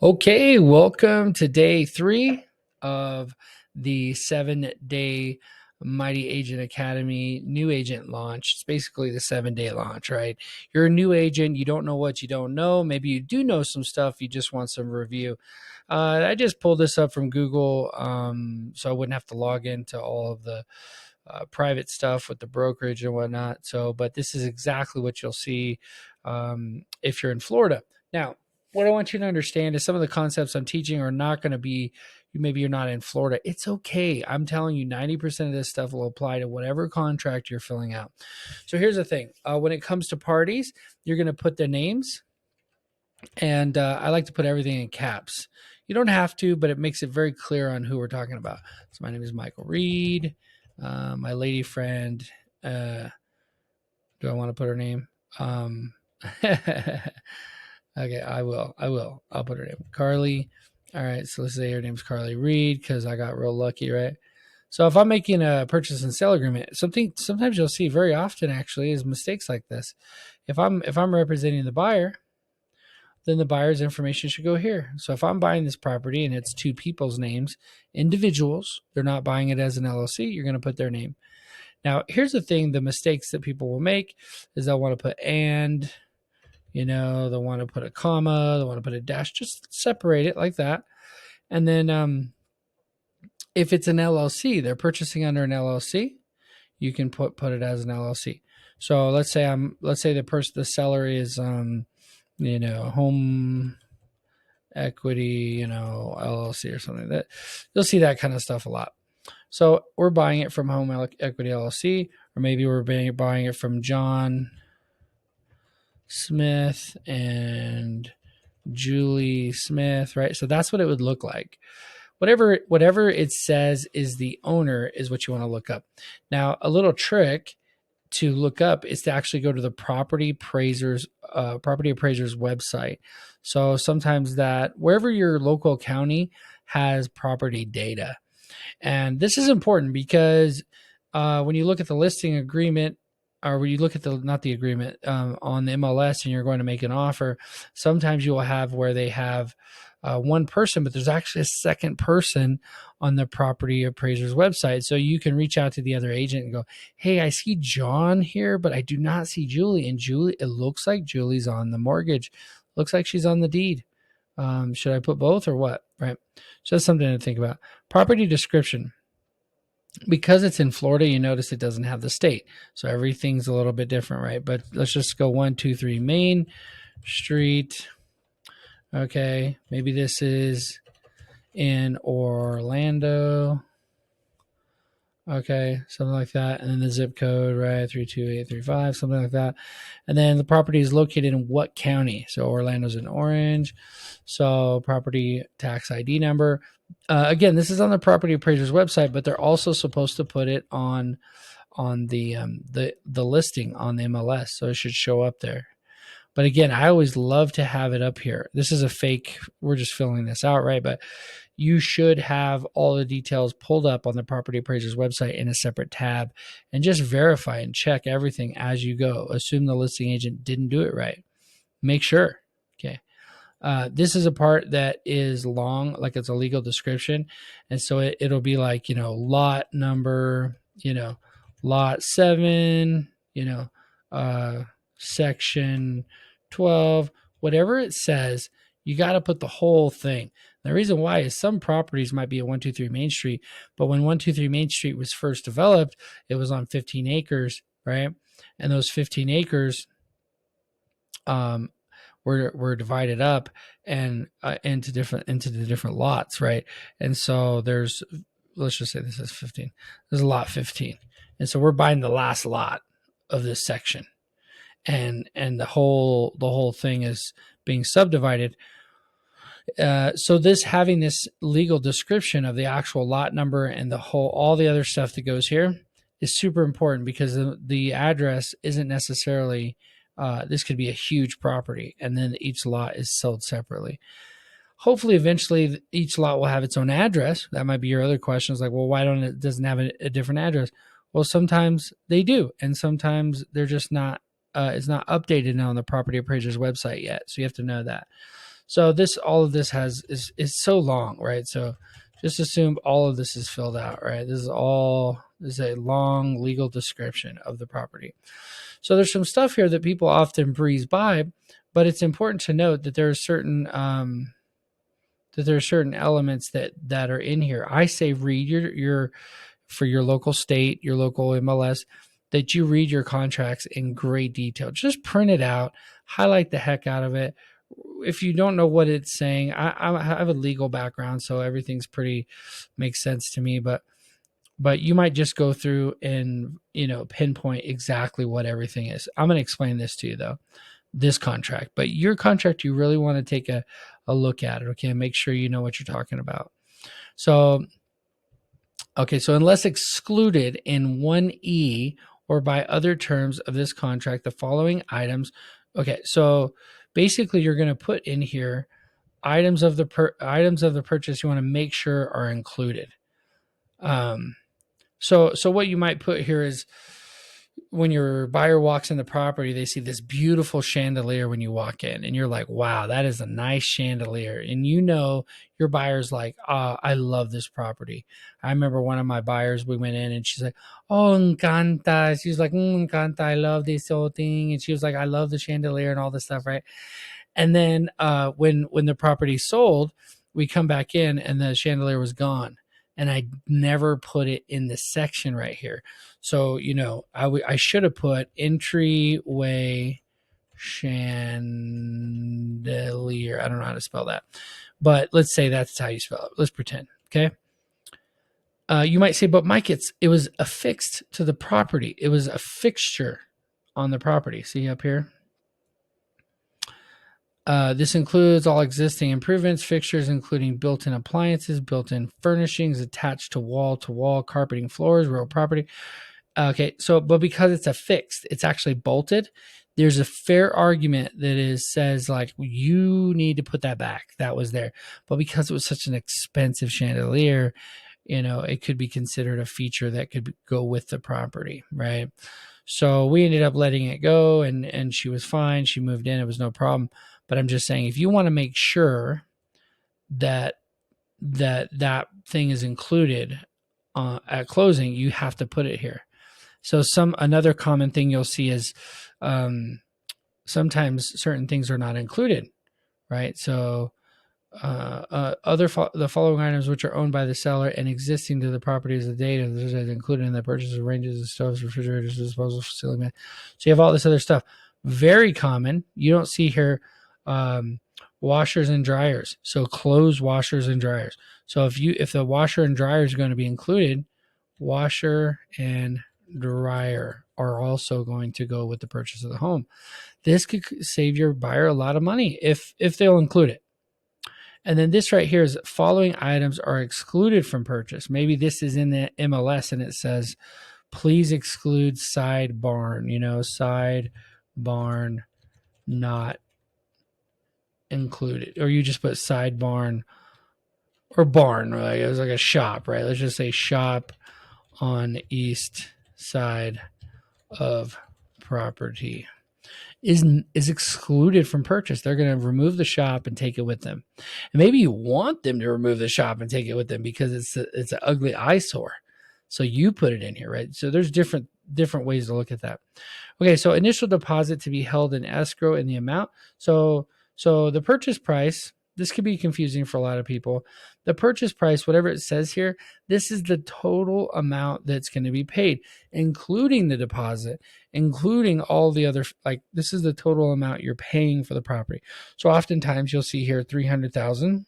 Okay, welcome to day 3 of the 7-day Mighty Agent Academy new agent launch. It's basically the 7-day launch, right? You're a new agent. You don't know what you don't know. Maybe you do know some stuff. You just want some review. I just pulled this up from Google, so I wouldn't have to log into all of the private stuff with the brokerage and whatnot. But this is exactly what you'll see if you're in Florida. Now, what I want you to understand is some of the concepts I'm teaching are not going to be, maybe you're not in Florida. It's okay. I'm telling you, 90% of this stuff will apply to whatever contract you're filling out. So here's the thing. When it comes to parties, you're going to put the names, and I like to put everything in caps. You don't have to, but it makes it very clear on who we're talking about. So my name is Michael Reid. My lady friend, do I want to put her name? Okay, I will. I'll put her name. Carly. All right, so let's say her name's Carly Reid because I got real lucky, right? So if I'm making a purchase and sale agreement, sometimes you'll see very often actually is mistakes like this. If I'm representing the buyer, then the buyer's information should go here. So if I'm buying this property and it's two people's names, individuals, they're not buying it as an LLC, you're going to put their name. Now, here's the thing, the mistakes that people will make is they'll want to put and, they'll want to put a comma, they'll want to put a dash, just separate it like that. And then if it's an LLC, they're purchasing under an LLC, you can put it as an LLC. So let's say the seller is home equity, LLC or something. That you'll see that kind of stuff a lot. So we're buying it from Home Equity LLC, or maybe we're buying it from John Smith and Julie Smith, right? So that's what it would look like. Whatever it says is the owner is what you want to look up. Now, a little trick to look up is to actually go to the property appraiser's website. So sometimes that wherever your local county has property data, and this is important because when you look at the listing agreement, or when you look at not the agreement on the MLS, and you're going to make an offer, sometimes you will have where they have one person, but there's actually a second person on the property appraiser's website. So you can reach out to the other agent and go, hey, I see John here, but I do not see Julie. And Julie, it looks like Julie's on the mortgage. Looks like she's on the deed. Should I put both or what? Right. So that's something to think about. Property description. Because it's in Florida, you notice it doesn't have the state. So everything's a little bit different, right? But let's just go 123 Main Street. Okay, maybe this is in Orlando. Okay, something like that. And then the zip code, right? 32835, something like that. And then the property is located in what county? So Orlando's in orange. So property tax ID number. Again, this is on the property appraiser's website, but they're also supposed to put it on the listing on the MLS, so it should show up there. But again, I always love to have it up here. This is a fake. We're just filling this out, right? But you should have all the details pulled up on the property appraiser's website in a separate tab, and just verify and check everything as you go. Assume the listing agent didn't do it right. Make sure. Okay. This is a part that is long, like it's a legal description. And so it'll be like, lot number, lot 7, section 12, whatever it says, you got to put the whole thing. The reason why is some properties might be at 123 Main Street, but when 123 Main Street was first developed, it was on 15 acres, right? And those 15 acres were divided up and into the different lots, right? And so let's just say this is 15. There's a lot 15, and so we're buying the last lot of this section, and the whole thing is being subdivided. So having this legal description of the actual lot number and all the other stuff that goes here is super important, because the address isn't necessarily, this could be a huge property, and then each lot is sold separately. Hopefully, eventually, each lot will have its own address. That might be your other questions, like, well, why doesn't have a different address? Well, sometimes they do, and sometimes they're just not. It's not updated now on the property appraiser's website yet, so you have to know that. So all of this is so long, right? So just assume all of this is filled out, right? This is a long legal description of the property. So there's some stuff here that people often breeze by, but it's important to note that there are certain elements that are in here. I say read your for your local state, your local MLS, that you read your contracts in great detail. Just print it out, highlight the heck out of it. If you don't know what it's saying, I have a legal background, so everything's pretty makes sense to me. But you might just go through and pinpoint exactly what everything is. I'm going to explain this to you though, this contract. But your contract, you really want to take a look at it, okay, and make sure you know what you're talking about. So okay, so unless excluded in 1E or by other terms of this contract, the following items. Okay, so basically you're going to put in here items of the purchase you want to make sure are included. So what you might put here is when your buyer walks in the property, they see this beautiful chandelier when you walk in, and you're like, wow, that is a nice chandelier. And your buyer's like, I love this property. I remember one of my buyers, we went in and she's like, oh, encanta. She was like, encanta, I love this whole thing. And she was like, I love the chandelier and all this stuff, right? And then when the property sold, we come back in and the chandelier was gone. And I never put it in the section right here. So, I should have put entryway chandelier. I don't know how to spell that, but let's say that's how you spell it. Let's pretend. Okay. You might say, but Mike, it was affixed to the property. It was a fixture on the property. See up here? This includes all existing improvements, fixtures, including built-in appliances, built-in furnishings attached to wall, carpeting, floors, real property. Okay, but because it's affixed, it's actually bolted. There's a fair argument that says like you need to put that back. That was there, but because it was such an expensive chandelier, it could be considered a feature that could go with the property, right? So we ended up letting it go, and she was fine. She moved in; it was no problem. But I'm just saying, if you want to make sure that thing is included at closing, you have to put it here. So another common thing you'll see is sometimes certain things are not included, right? So the following items which are owned by the seller and existing to the property as the date of this is included in the purchase of ranges of stoves, refrigerators, disposal facility. So you have all this other stuff. Very common. You don't see here washers and dryers. So clothes washers and dryers. So if the washer and dryer is going to be included, washer and dryer are also going to go with the purchase of the home. This could save your buyer a lot of money if they'll include it. And then this right here is following items are excluded from purchase. Maybe this is in the MLS and it says, please exclude side barn, side barn not included. Or you just put side barn or barn, right? It was like a shop, right? Let's just say shop on the east side of property is excluded from purchase. They're going to remove the shop and take it with them. And maybe you want them to remove the shop and take it with them because it's an ugly eyesore. So you put it in here, right? So there's different ways to look at that. Okay, so initial deposit to be held in escrow in the amount. So the purchase price, this could be confusing for a lot of people. The purchase price, whatever it says here, this is the total amount that's going to be paid, including the deposit, including all the other, like this is the total amount you're paying for the property. So oftentimes you'll see here $300,000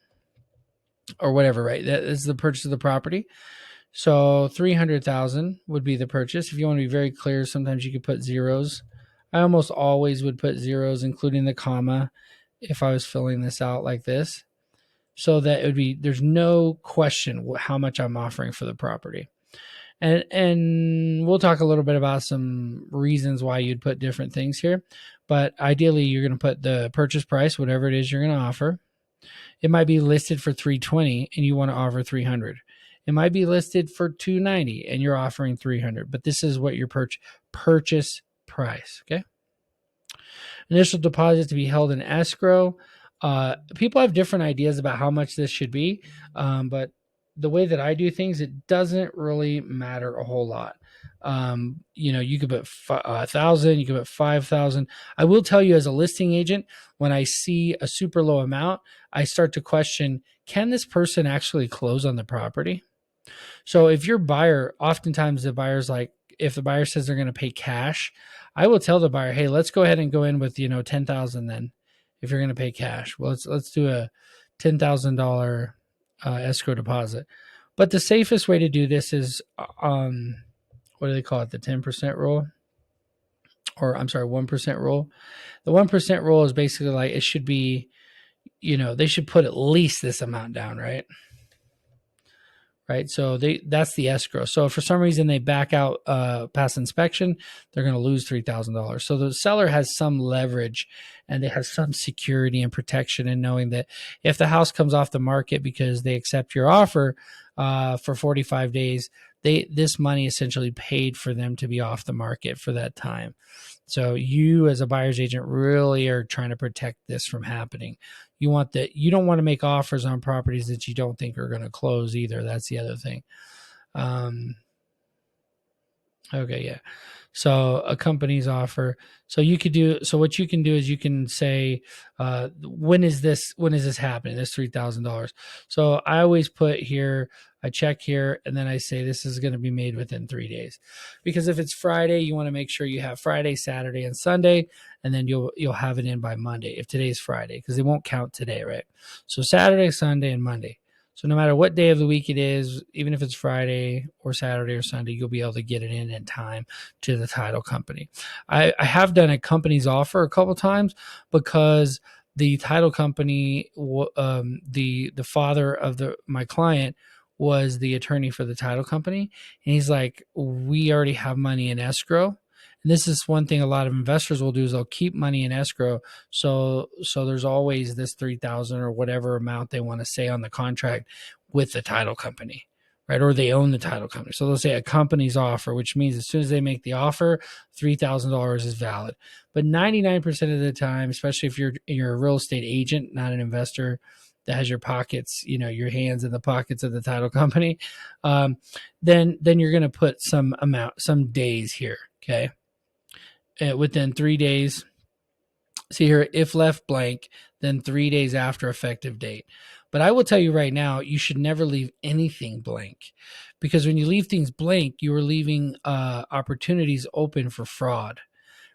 or whatever, right? That is the purchase of the property. So $300,000 would be the purchase. If you want to be very clear, sometimes you could put zeros. I almost always would put zeros, including the comma, if I was filling this out like this, so that it would be, there's no question how much I'm offering for the property. And we'll talk a little bit about some reasons why you'd put different things here. But ideally, you're going to put the purchase price, whatever it is you're going to offer. It might be listed for $320 and you want to offer $300. It might be listed for $290 and you're offering $300. But this is what your purchase price, okay? Initial deposit to be held in escrow. People have different ideas about how much this should be, but the way that I do things, it doesn't really matter a whole lot. You could put 1,000, you could put 5,000. I will tell you, as a listing agent, when I see a super low amount, I start to question: can this person actually close on the property? So if your buyer, oftentimes the buyer's like, if the buyer says they're going to pay cash, I will tell the buyer, hey, let's go ahead and go in with 10,000 then. If you're going to pay cash, well, let's do a $10,000 escrow deposit. But the safest way to do this is, what do they call it? The 10% rule, or I'm sorry, 1% rule. The 1% rule is basically like it should be, they should put at least this amount down, right? Right. So that's the escrow. So if for some reason they back out past inspection, they're going to lose $3,000. So the seller has some leverage and they have some security and protection in knowing that if the house comes off the market because they accept your offer for 45 days, this money essentially paid for them to be off the market for that time. So you, as a buyer's agent, really are trying to protect this from happening. You don't want to make offers on properties that you don't think are going to close either. That's the other thing. Okay, yeah. So a company's offer. So what you can do is you can say, when is this happening? This $3,000. So I always put here, I check here, and then I say this is going to be made within 3 days. Because if it's Friday, you want to make sure you have Friday, Saturday, and Sunday, and then you'll have it in by Monday if today's Friday, because they won't count today, right? So Saturday, Sunday, and Monday. So no matter what day of the week it is, even if it's Friday or Saturday or Sunday, you'll be able to get it in time to the title company. I have done a company's offer a couple times because the title company, the father of my client was the attorney for the title company. And he's like, we already have money in escrow. And this is one thing a lot of investors will do is they'll keep money in escrow. So there's always this 3,000 or whatever amount they want to say on the contract with the title company, right? Or they own the title company. So they'll say a company's offer, which means as soon as they make the offer, $3,000 is valid. But 99% of the time, especially if you're a real estate agent, not an investor that has your pockets, your hands in the pockets of the title company, then you're going to put some days here, okay? Within 3 days. See here, if left blank, then 3 days after effective date. But I will tell you right now, you should never leave anything blank, because when you leave things blank, you are leaving opportunities open for fraud,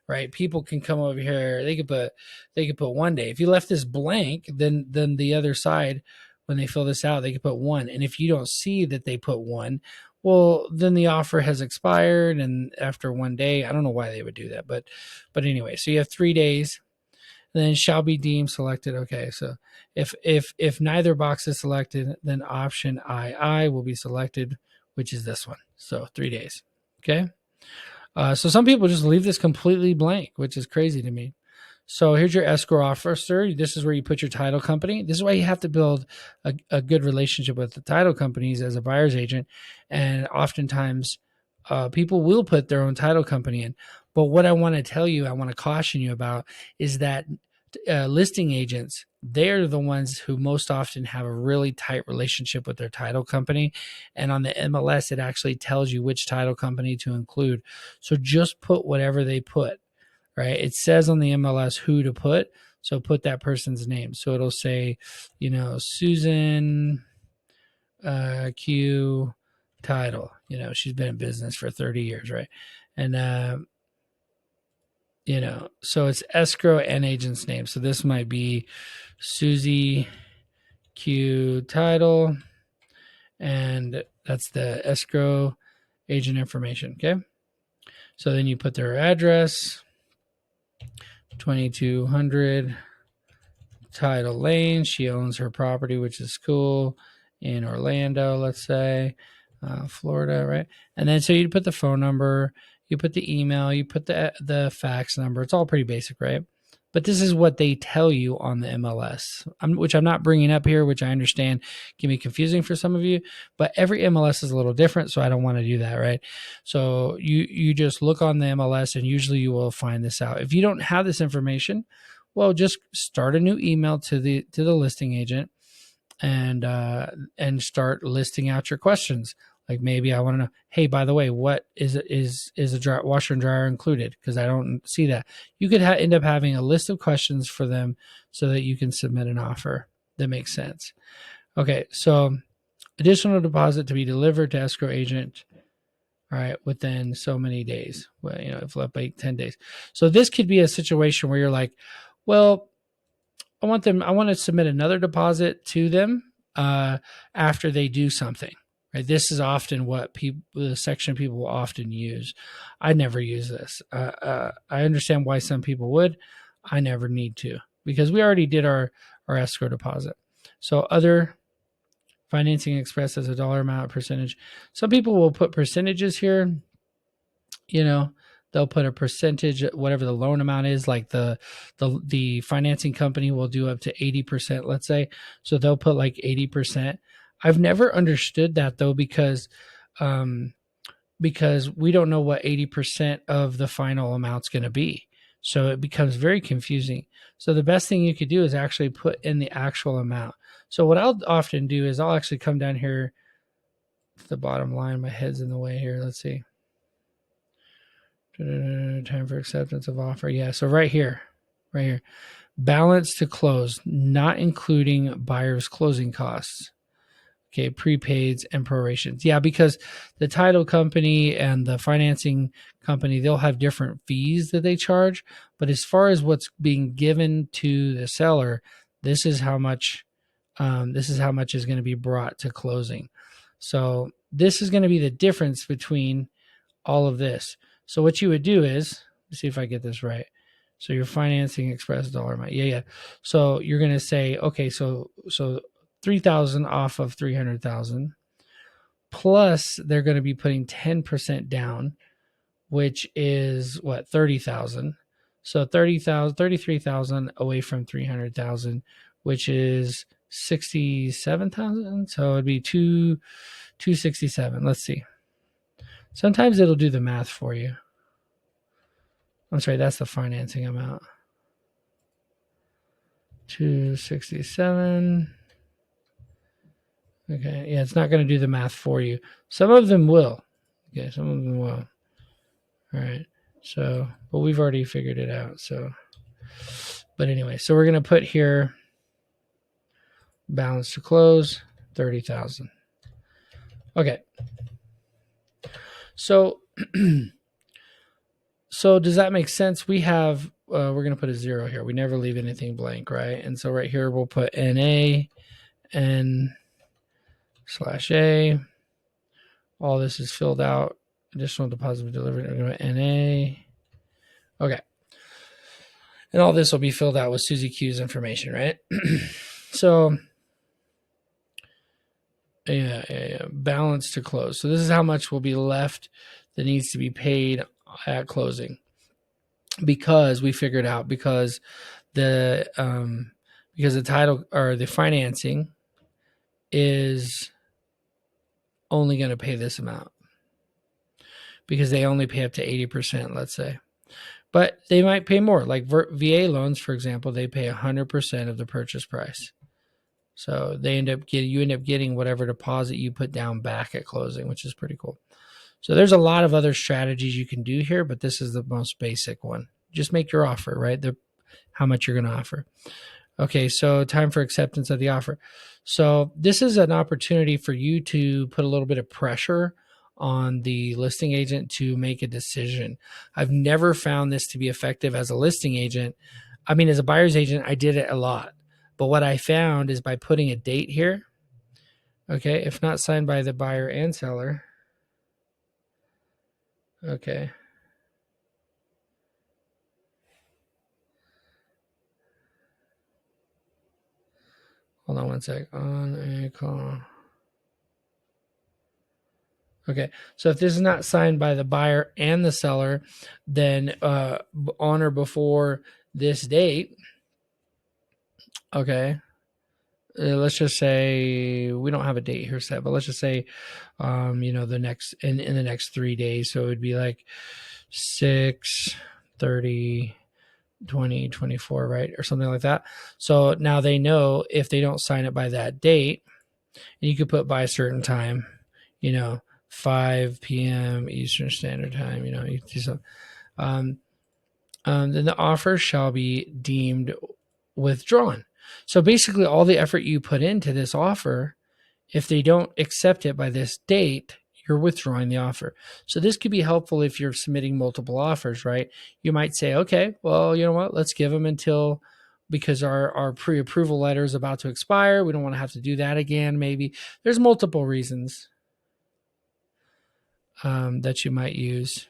right? People can come over here. They could put 1 day. If you left this blank, then the other side, when they fill this out, they could put 1. And if you don't see that they put 1, well, then the offer has expired, and after 1 day, I don't know why they would do that, but anyway, so you have 3 days, then shall be deemed selected. Okay, so if neither box is selected, then option II will be selected, which is this one. So 3 days. Okay. So some people just leave this completely blank, which is crazy to me. So here's your escrow officer. This is where you put your title company. This is why you have to build a good relationship with the title companies as a buyer's agent. And oftentimes people will put their own title company in. But what I want to tell you, I want to caution you about is that listing agents, they're the ones who most often have a really tight relationship with their title company. And on the MLS, it actually tells you which title company to include. So just put whatever they put. Right? It says on the MLS who to put. So put that person's name. So it'll say, Susan Q title. She's been in business for 30 years, right? And, so it's escrow and agent's name. So this might be Susie Q title. And that's the escrow agent information. Okay. So then you put their address. 2200 Title Lane. She owns her property, which is cool, in Orlando, let's say, Florida, right? And then so you put the phone number, you put the email, you put the fax number. It's all pretty basic, right? But this is what they tell you on the MLS, which I'm not bringing up here, which I understand can be confusing for some of you, but every MLS is a little different, so I don't want to do that, right? So you just look on the MLS, and usually you will find this out. If you don't have this information, Well, just start a new email to the listing agent and start listing out your questions. Like maybe I want to know, hey, by the way, what is a washer and dryer included? Because I don't see that. You could end up having a list of questions for them so that you can submit an offer that makes sense. Okay, so additional deposit to be delivered to escrow agent. All right, within so many days. Well, if left by 10 days. So this could be a situation where you're like, well, I want to submit another deposit to them after they do something. Right. This is often what the section people will often use. I never use this. I understand why some people would. I never need to because we already did our escrow deposit. So other financing expressed as a dollar amount percentage. Some people will put percentages here. They'll put a percentage, whatever the loan amount is, like the financing company will do up to 80%, let's say. So they'll put like 80%. I've never understood that though, because we don't know what 80% of the final amount's going to be. So it becomes very confusing. So the best thing you could do is actually put in the actual amount. So what I'll often do is I'll actually come down here to the bottom line. My head's in the way here. Let's see. Time for acceptance of offer. Yeah, so right here. Balance to close, not including buyer's closing costs. Okay, prepaids and prorations. Yeah, because the title company and the financing company, they'll have different fees that they charge. But as far as what's being given to the seller, this is how much is going to be brought to closing. So this is going to be the difference between all of this. So what you would do is, let's see if I get this right. So your financing express dollar amount. Yeah. So you're going to say, okay, so 3,000 off of 300,000 plus they're going to be putting 10% down, which is what, 30,000. So 33,000 away from 300,000, which is 67,000. So it'd be 267. Let's see. Sometimes it'll do the math for you. I'm sorry, that's the financing amount. 267. Okay, yeah, it's not going to do the math for you. Some of them will. Okay, some of them will. All right, so, but we've already figured it out. So, but anyway, so we're going to put here balance to close, 30,000. Okay. So, so does that make sense? We have, we're going to put a 0 here. We never leave anything blank, right? And so right here, we'll put NA, N/A. All this is filled out. Additional deposit delivered. I'm going to NA. Okay. And all this will be filled out with Susie Q's information, right? So, yeah. Balance to close. So this is how much will be left that needs to be paid at closing. Because we figured out, because the title or the financing is only going to pay this amount because they only pay up to 80%, let's say. But they might pay more. Like VA loans, for example, they pay 100% of the purchase price. So you end up getting whatever deposit you put down back at closing, which is pretty cool. So there's a lot of other strategies you can do here, but this is the most basic one. Just make your offer, right? How much you're going to offer. Okay, so time for acceptance of the offer. So this is an opportunity for you to put a little bit of pressure on the listing agent to make a decision. I've never found this to be effective as a listing agent. I mean, as a buyer's agent, I did it a lot. But what I found is by putting a date here, okay, if not signed by the buyer and seller, okay. Hold on one sec. On a call. Okay, so if this is not signed by the buyer and the seller, then on or before this date, okay, let's just say we don't have a date here set, but let's just say, the next in the next 3 days, so it would be like 6/30 2024, right? Or something like that. So now they know if they don't sign it by that date, and you could put by a certain time, 5 p.m. Eastern Standard Time, you do some, um, then the offer shall be deemed withdrawn. So basically, all the effort you put into this offer, if they don't accept it by this date, you're withdrawing the offer. So this could be helpful if you're submitting multiple offers, right? You might say, okay, well, you know what? Let's give them until, because our pre-approval letter is about to expire. We don't want to have to do that again. Maybe there's multiple reasons that you might use.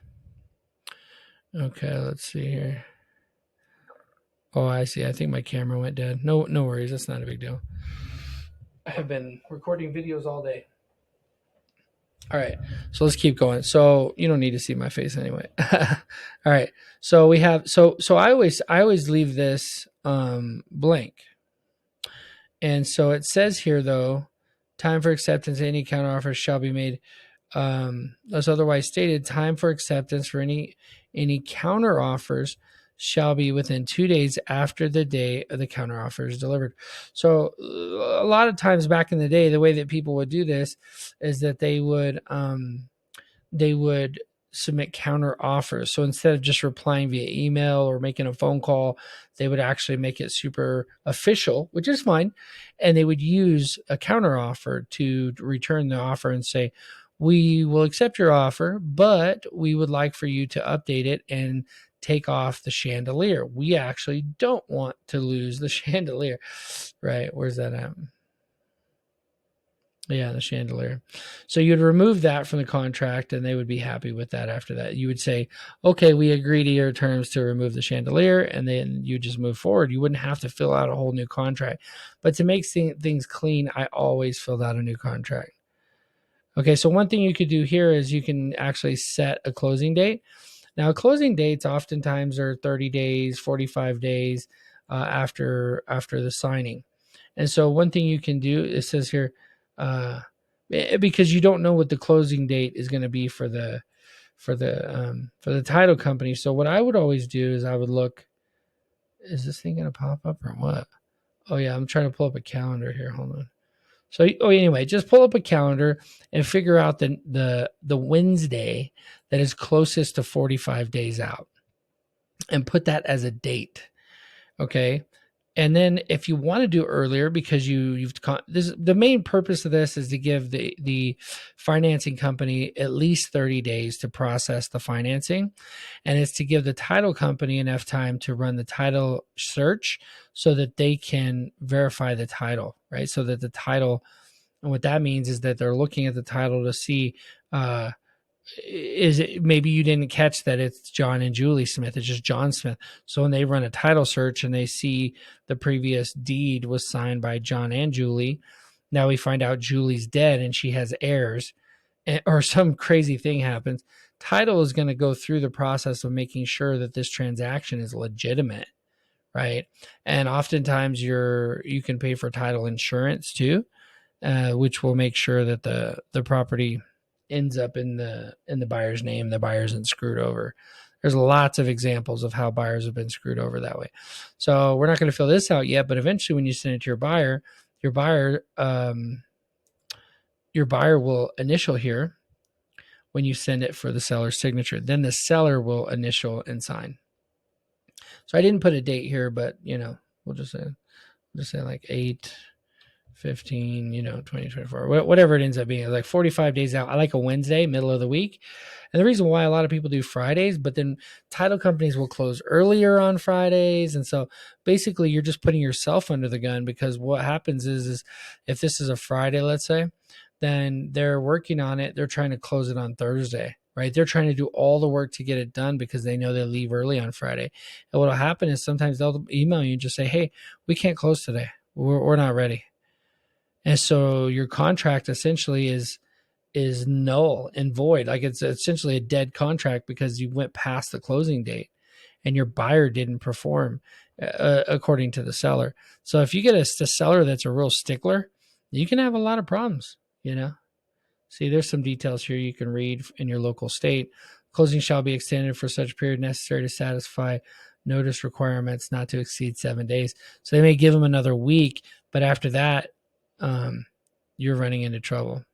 Okay, let's see here. Oh, I see. I think my camera went dead. No worries. That's not a big deal. I have been recording videos all day. All right, so let's keep going. So you don't need to see my face anyway. All right, so we have so I always leave this blank, and so it says here though, time for acceptance. Any counteroffer shall be made. As otherwise stated, time for acceptance for any counter offers shall be within 2 days after the day of the counter offer is delivered. So a lot of times back in the day, the way that people would do this is that they would submit counter offers. So instead of just replying via email or making a phone call, they would actually make it super official, which is fine. And they would use a counter offer to return the offer and say, we will accept your offer, but we would like for you to update it and take off the chandelier. We actually don't want to lose the chandelier, right? Where's that at? Yeah, the chandelier. So you'd remove that from the contract and they would be happy with that after that. You would say, okay, we agree to your terms to remove the chandelier, and then you just move forward. You wouldn't have to fill out a whole new contract. But to make things clean, I always filled out a new contract. Okay, so one thing you could do here is you can actually set a closing date. Now, closing dates oftentimes are 30 days, 45 days after the signing. And so one thing you can do, it says here, uh, because you don't know what the closing date is going to be for the title company. So what I would always do is I would look, is this thing going to pop up or what? Oh yeah, I'm trying to pull up a calendar here. Hold on. So, anyway, just pull up a calendar and figure out the Wednesday that is closest to 45 days out, and put that as a date. Okay. And then if you want to do earlier, because the main purpose of this is to give the financing company at least 30 days to process the financing. And it's to give the title company enough time to run the title search so that they can verify the title, right? So that the title, and what that means is that they're looking at the title to see, is it, maybe you didn't catch that it's John and Julie Smith, it's just John Smith. So when they run a title search and they see the previous deed was signed by John and Julie, now we find out Julie's dead and she has heirs, or some crazy thing happens, title is going to go through the process of making sure that this transaction is legitimate, right? And oftentimes you can pay for title insurance too, which will make sure that the property ends up in the buyer's name. The buyer isn't screwed over. There's lots of examples of how buyers have been screwed over that way. So we're not going to fill this out yet, but eventually, when you send it to your buyer will initial here when you send it for the seller's signature. Then the seller will initial and sign. So I didn't put a date here, but we'll just say like 8/15, 2024, whatever it ends up being, like 45 days out. I like a Wednesday, middle of the week. And the reason why a lot of people do Fridays, but then title companies will close earlier on Fridays. And so basically you're just putting yourself under the gun, because what happens is if this is a Friday, let's say, then they're working on it. They're trying to close it on Thursday, right? They're trying to do all the work to get it done because they know they leave early on Friday. And what will happen is sometimes they'll email you and just say, hey, we can't close today. We're not ready. And so your contract essentially is null and void. Like it's essentially a dead contract because you went past the closing date and your buyer didn't perform according to the seller. So if you get a seller that's a real stickler, you can have a lot of problems, See, there's some details here you can read in your local state. Closing shall be extended for such period necessary to satisfy notice requirements not to exceed 7 days. So they may give them another week, but after that, you're running into trouble.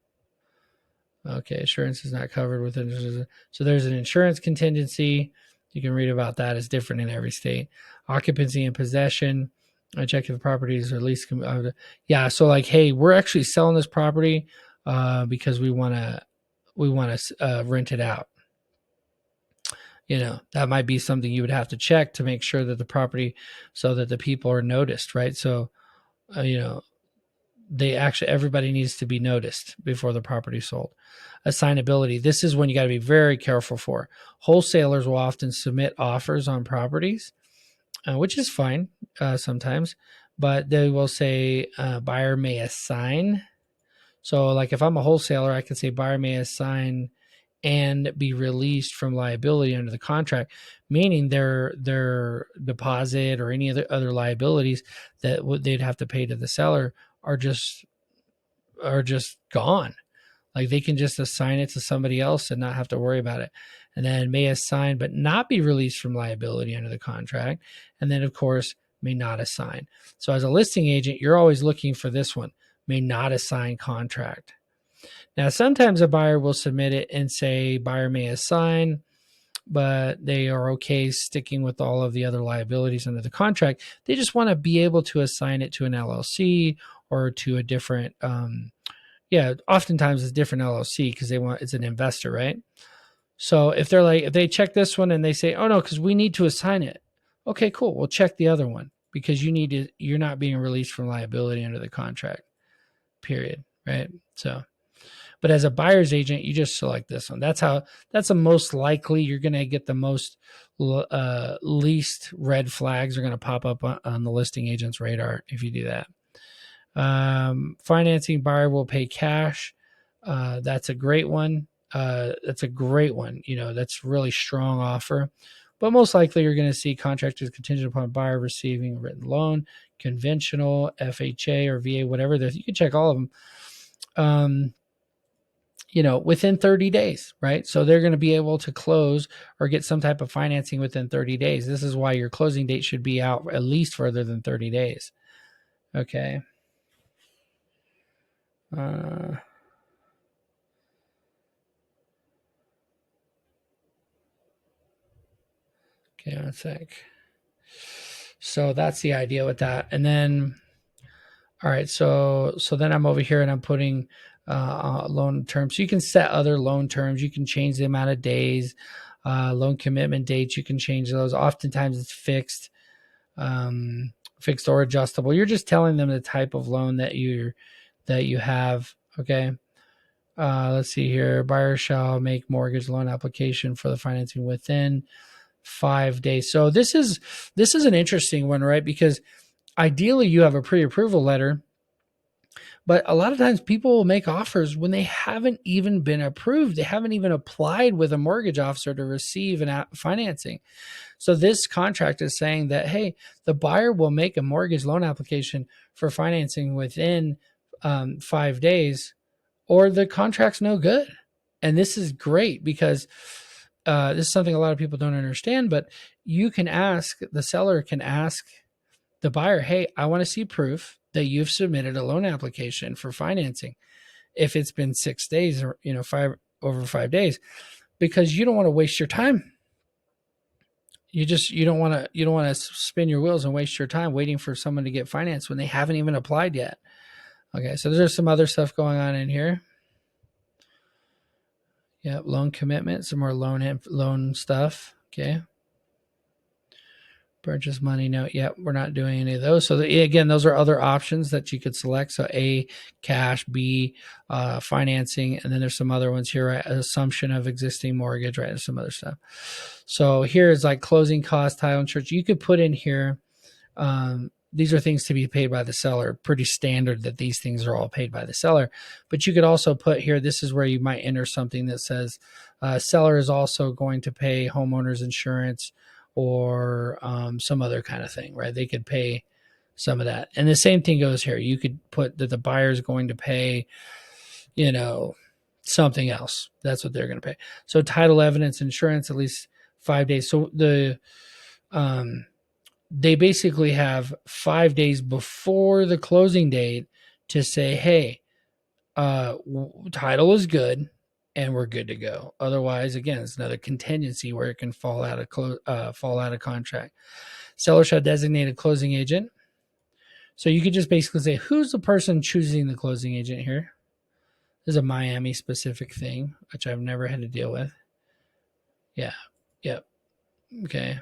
Okay, insurance is not covered within. So there's an insurance contingency. You can read about that. It's different in every state. Occupancy and possession. I check if the property is at least. Yeah, so like, hey, we're actually selling this property because we want to rent it out. That might be something you would have to check to make sure that the property, so that the people are noticed, right? So, everybody needs to be noticed before the property is sold. Assignability. This is when you got to be very careful for. Wholesalers will often submit offers on properties, which is fine sometimes, but they will say buyer may assign. So like if I'm a wholesaler, I can say buyer may assign and be released from liability under the contract, meaning their deposit or any other liabilities that they'd have to pay to the seller are just gone. Like they can just assign it to somebody else and not have to worry about it. And then may assign but not be released from liability under the contract. And then of course may not assign. So as a listing agent, you're always looking for this one, may not assign contract. Now, sometimes a buyer will submit it and say buyer may assign, but they are okay sticking with all of the other liabilities under the contract. They just want to be able to assign it to an LLC or to a different, oftentimes it's different LLC because it's an investor, right? So if they check this one and they say, oh no, because we need to assign it. Okay, cool. We'll check the other one because you're not being released from liability under the contract, period, right? So. But as a buyer's agent, you just select this one. That's the most likely you're going to get the most least red flags are going to pop up on the listing agent's radar if you do that. Financing, buyer will pay cash. That's a great one. That's really strong offer. But most likely you're going to see contractors contingent upon buyer receiving a written loan, conventional, FHA or VA, whatever. You can check all of them. Within 30 days, right? So they're going to be able to close or get some type of financing within 30 days. This is why your closing date should be out at least further than 30 days. Okay. Okay, 1 sec. So that's the idea with that. And then, all right, so then I'm over here and I'm putting loan terms. So you can set other loan terms. You can change the amount of days, loan commitment dates. You can change those. Oftentimes it's fixed or adjustable. You're just telling them the type of loan that you have. Okay. Let's see here. Buyer shall make mortgage loan application for the financing within 5 days. So this is an interesting one, right? Because ideally you have a pre-approval letter, but a lot of times people will make offers when they haven't even been approved. They haven't even applied with a mortgage officer to receive financing. So this contract is saying that, hey, the buyer will make a mortgage loan application for financing within 5 days or the contract's no good. And this is great because this is something a lot of people don't understand, but the seller can ask the buyer, hey, I want to see proof that you've submitted a loan application for financing if it's been 6 days or, 5 days, because you don't want to waste your time. You don't want to spin your wheels and waste your time waiting for someone to get financed when they haven't even applied yet. Okay. So there's some other stuff going on in here. Yeah. Loan commitment, some more loan stuff. Okay. Purchase money note. Yep, we're not doing any of those. So again, those are other options that you could select. So A, cash, B, financing, and then there's some other ones here, right? Assumption of existing mortgage, right? And some other stuff. So here is like closing costs, title insurance. You could put in here, these are things to be paid by the seller. Pretty standard that these things are all paid by the seller. But you could also put here, this is where you might enter something that says seller is also going to pay homeowner's insurance or some other kind of thing, right? They could pay some of that. And the same thing goes here. You could put that the buyer is going to pay, something else. That's what they're going to pay. So title evidence, insurance, at least 5 days. So They basically have 5 days before the closing date to say, hey, title is good and we're good to go. Otherwise, again, it's another contingency where it can fall out of contract. Seller shall designate a closing agent. So you could just basically say, who's the person choosing the closing agent here? This is a Miami specific thing, which I've never had to deal with. Yeah. Yep. Okay.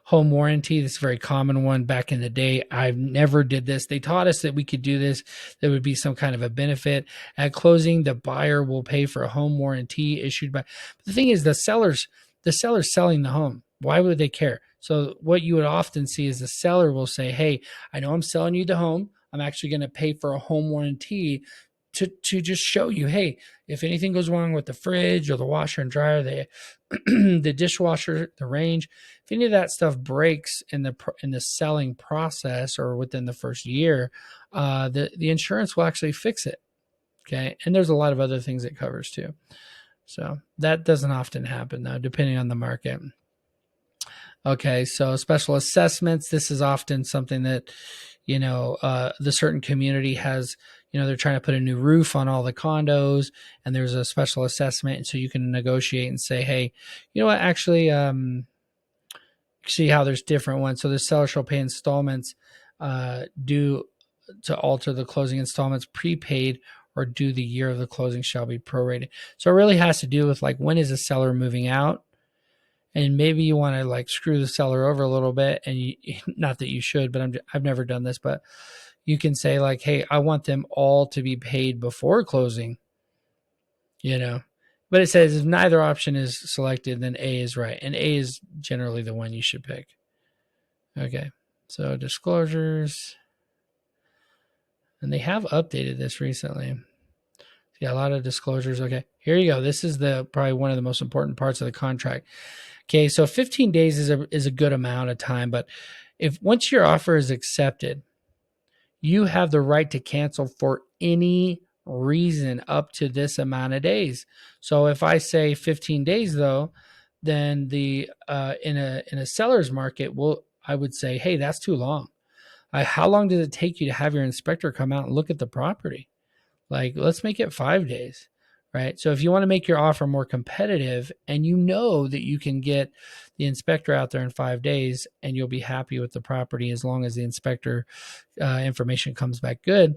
Home warranty. This is a very common one back in the day. I've never did this. They taught us that we could do this. There would be some kind of a benefit. At closing, the buyer will pay for a home warranty issued by. But the thing is, the seller's selling the home. Why would they care? So what you would often see is the seller will say, hey, I know I'm selling you the home. I'm actually going to pay for a home warranty to just show you, hey, if anything goes wrong with the fridge or the washer and dryer, the dishwasher, the range, if any of that stuff breaks in the selling process or within the first year, the insurance will actually fix it. Okay, and there's a lot of other things it covers too. So that doesn't often happen though, depending on the market. Okay, so special assessments. This is often something that, the certain community has, they're trying to put a new roof on all the condos and there's a special assessment. And so you can negotiate and say, hey, you know what, actually, see how there's different ones. So the seller shall pay installments due to alter the closing installments prepaid or due the year of the closing shall be prorated. So it really has to do with like, when is the seller moving out? And maybe you want to like screw the seller over a little bit, and not that you should, but I've never done this, but you can say like, hey, I want them all to be paid before closing, but it says if neither option is selected, then A is right. And A is generally the one you should pick. Okay. So disclosures, and they have updated this recently. Yeah, a lot of disclosures. Okay, here you go. This is probably one of the most important parts of the contract. Okay, so 15 days is a good amount of time, but if once your offer is accepted, you have the right to cancel for any reason up to this amount of days. So if I say 15 days though, then in a seller's market, I would say, hey, that's too long. How long does it take you to have your inspector come out and look at the property? Like, let's make it 5 days, right? So if you want to make your offer more competitive and you know that you can get the inspector out there in 5 days and you'll be happy with the property as long as the inspector information comes back good,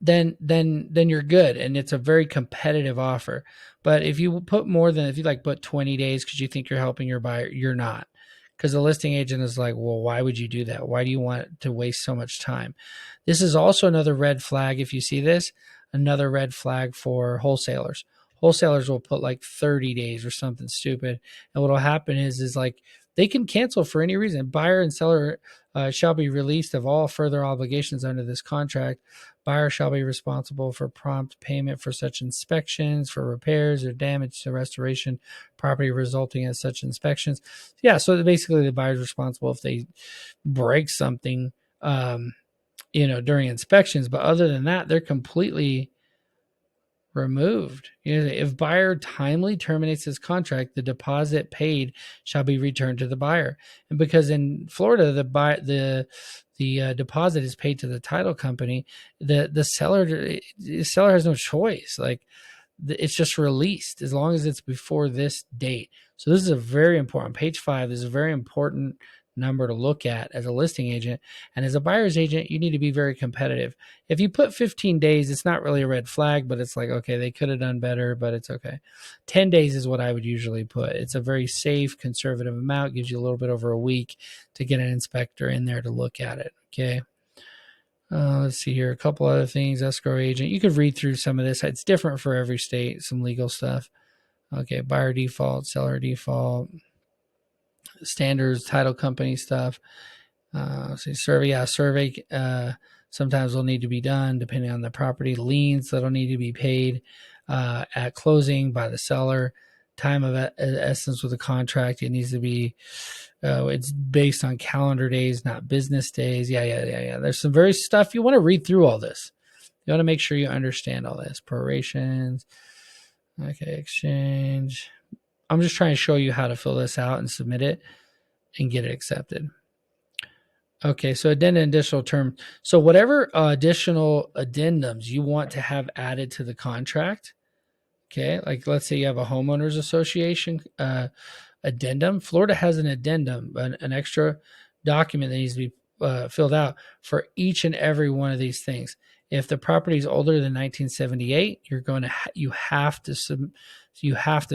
then you're good, and it's a very competitive offer. But if you put put 20 days because you think you're helping your buyer, you're not. Because the listing agent is like, well, why would you do that? Why do you want to waste so much time? This is also another red flag. If you see this, another red flag for wholesalers. Wholesalers will put like 30 days or something stupid. And what will happen is like they can cancel for any reason. Buyer and seller shall be released of all further obligations under this contract. Buyer shall be responsible for prompt payment for such inspections, for repairs or damage to restoration property resulting in such inspections. Yeah, so basically the buyer's responsible if they break something, during inspections. But other than that, they're completely removed. If buyer timely terminates his contract, the deposit paid shall be returned to the buyer. And because in Florida, the deposit is paid to the title company, the seller has no choice. Like, it's just released as long as it's before this date. So this is a very important. Page 5 is a very important number to look at as a listing agent. And as a buyer's agent, you need to be very competitive. If you put 15 days, it's not really a red flag, but it's like, okay, they could have done better, but it's okay. 10 days is what I would usually put. It's a very safe, conservative amount, gives you a little bit over a week to get an inspector in there to look at it. Okay. Let's see here. A couple other things. Escrow agent. You could read through some of this. It's different for every state. Some legal stuff. Okay. Buyer default, seller default, standards, title company stuff. See, survey. Yeah, survey. Sometimes will need to be done depending on the property. Liens that'll need to be paid at closing by the seller. Time of essence with the contract. It needs to be. It's based on calendar days, not business days. Yeah. There's some very stuff. You want to read through all this. You want to make sure you understand all this. Prorations. Okay, exchange. I'm just trying to show you how to fill this out and submit it and get it accepted. Okay, so addendum additional term. So whatever additional addendums you want to have added to the contract, okay, like let's say you have a homeowners association addendum. Florida has an addendum, an extra document that needs to be filled out for each and every one of these things. If the property is older than 1978, you're going to you have to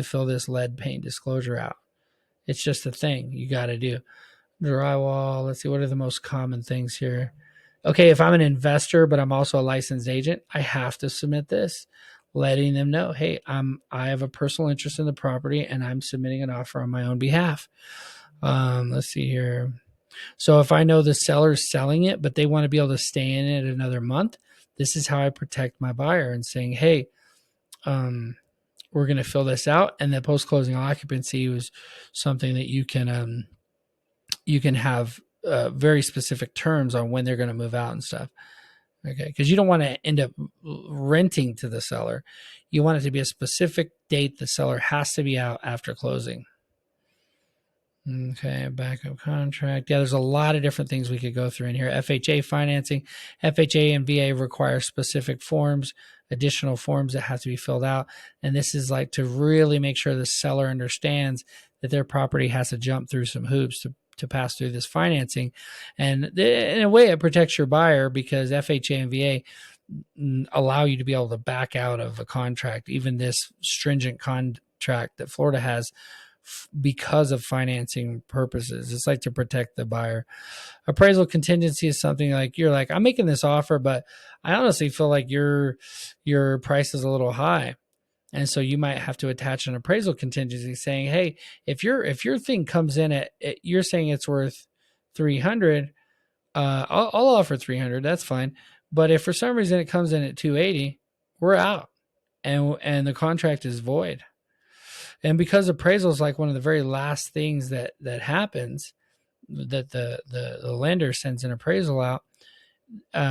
fill this lead paint disclosure out. It's just a thing you got to do. Drywall. Let's see, what are the most common things here? Okay, if I'm an investor, but I'm also a licensed agent, I have to submit this, letting them know, hey, I have a personal interest in the property and I'm submitting an offer on my own behalf. Let's see here. So if I know the seller's selling it, but they want to be able to stay in it another month, this is how I protect my buyer and saying, hey, we're going to fill this out. And the post-closing occupancy was something that you can have very specific terms on when they're going to move out and stuff. Okay, because you don't want to end up renting to the seller. You want it to be a specific date the seller has to be out after closing. Okay, backup contract. Yeah, there's a lot of different things we could go through in here. FHA financing. FHA and VA require specific forms, additional forms that have to be filled out. And this is like to really make sure the seller understands that their property has to jump through some hoops to pass through this financing. And in a way, it protects your buyer because FHA and VA allow you to be able to back out of a contract, even this stringent contract that Florida has because of financing purposes. It's like to protect the buyer. Appraisal contingency is something like you're like, I'm making this offer, but I honestly feel like your price is a little high. And so you might have to attach an appraisal contingency saying, hey, if your thing comes in at you're saying it's worth 300, I'll offer 300. That's fine. But if for some reason it comes in at 280, we're out, and the contract is void. And because appraisal is like one of the very last things that happens, that the lender sends an appraisal out,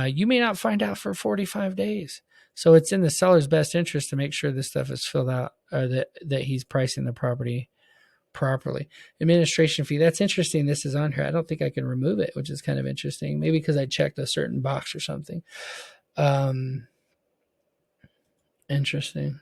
you may not find out for 45 days. So it's in the seller's best interest to make sure this stuff is filled out, or that he's pricing the property properly. Administration fee. That's interesting. This is on here. I don't think I can remove it, which is kind of interesting. Maybe because I checked a certain box or something. Interesting.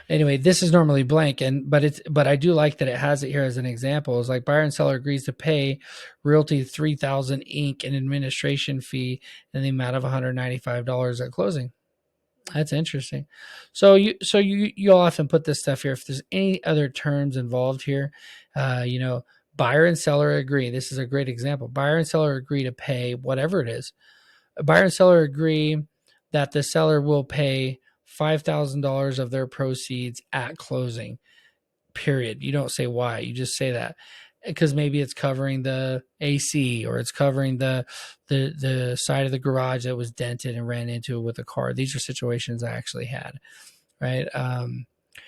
Anyway, this is normally blank, but I do like that it has it here as an example. It's like buyer and seller agrees to pay Realty 3000 Inc. an administration fee in the amount of $195 at closing. That's interesting. So you'll often put this stuff here. If there's any other terms involved here, buyer and seller agree. This is a great example. Buyer and seller agree to pay whatever it is. Buyer and seller agree that the seller will pay $5,000 of their proceeds at closing, period. You don't say why. You just say that because maybe it's covering the AC or it's covering the side of the garage that was dented and ran into with a car. These are situations I actually had, right?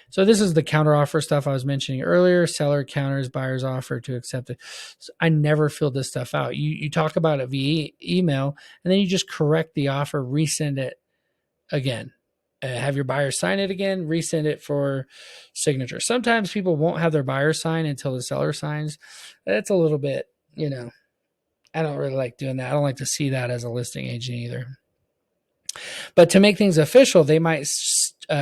So this is the counteroffer stuff I was mentioning earlier. Seller counters buyer's offer to accept it. So I never filled this stuff out. You talk about it via email, and then you just correct the offer, resend it again. Have your buyer sign it again, resend it for signature. Sometimes people won't have their buyer sign until the seller signs. That's a little bit, I don't really like doing that. I don't like to see that as a listing agent either. But to make things official, they might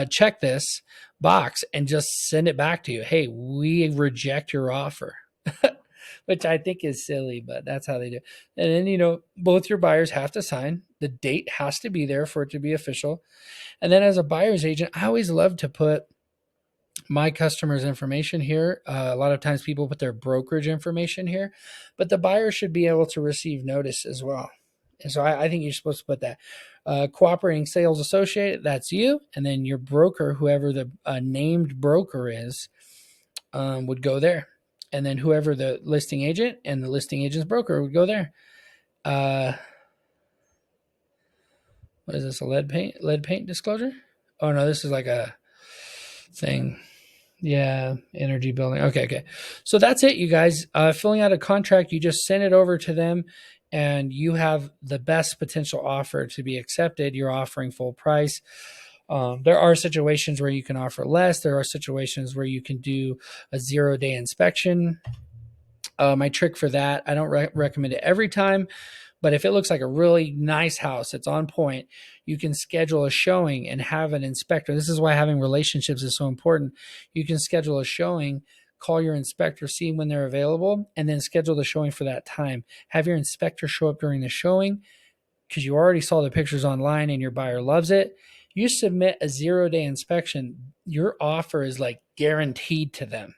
check this box and just send it back to you. Hey, we reject your offer, which I think is silly, but that's how they do. And then, both your buyers have to sign. The date has to be there for it to be official. And then as a buyer's agent, I always love to put my customer's information here. A lot of times people put their brokerage information here, but the buyer should be able to receive notice as well. And so I think you're supposed to put that. Cooperating sales associate, that's you. And then your broker, whoever the named broker is, would go there. And then whoever the listing agent and the listing agent's broker would go there. What is this, a lead paint disclosure? Oh, no, this is like a thing. Yeah, energy building. Okay. So that's it, you guys. Filling out a contract, you just send it over to them, and you have the best potential offer to be accepted. You're offering full price. There are situations where you can offer less. There are situations where you can do a 0-day inspection. My trick for that, I don't recommend it every time, but if it looks like a really nice house, it's on point, you can schedule a showing and have an inspector. This is why having relationships is so important. You can schedule a showing, call your inspector, see when they're available, and then schedule the showing for that time. Have your inspector show up during the showing because you already saw the pictures online and your buyer loves it. You submit a 0-day inspection, your offer is like guaranteed to them,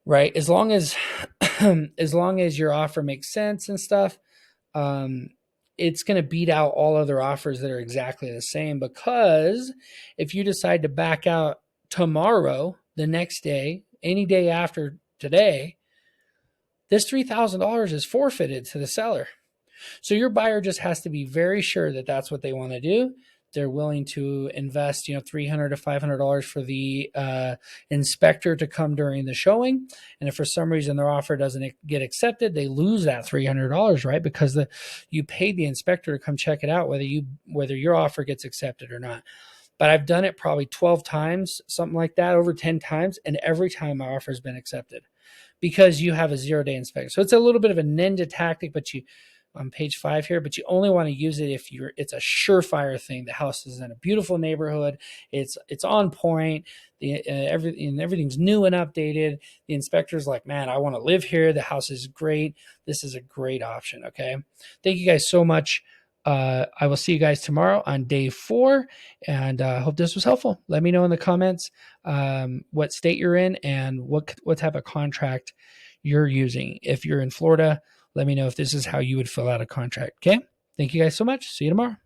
right? As long as as long as your offer makes sense and stuff, um, it's going to beat out all other offers that are exactly the same. Because if you decide to back out tomorrow, the next day, any day after today, this $3,000 is forfeited to the seller. So your buyer just has to be very sure that that's what they want to do. They're willing to invest, $300 to $500 for the inspector to come during the showing. And if for some reason their offer doesn't get accepted, they lose that $300, right? Because you paid the inspector to come check it out, whether your offer gets accepted or not. But I've done it probably 12 times, something like that, over 10 times, and every time my offer has been accepted because you have a 0-day inspection. So it's a little bit of a ninja tactic, but on page 5 here, but you only want to use it if it's a surefire thing. The house is in a beautiful neighborhood. It's on point. Everything's new and updated. The inspector's like, man, I want to live here. The house is great. This is a great option. Okay. Thank you guys so much. I will see you guys tomorrow on day 4, and I hope this was helpful. Let me know in the comments what state you're in and what type of contract you're using. If you're in Florida, let me know if this is how you would fill out a contract. Okay. Thank you guys so much. See you tomorrow.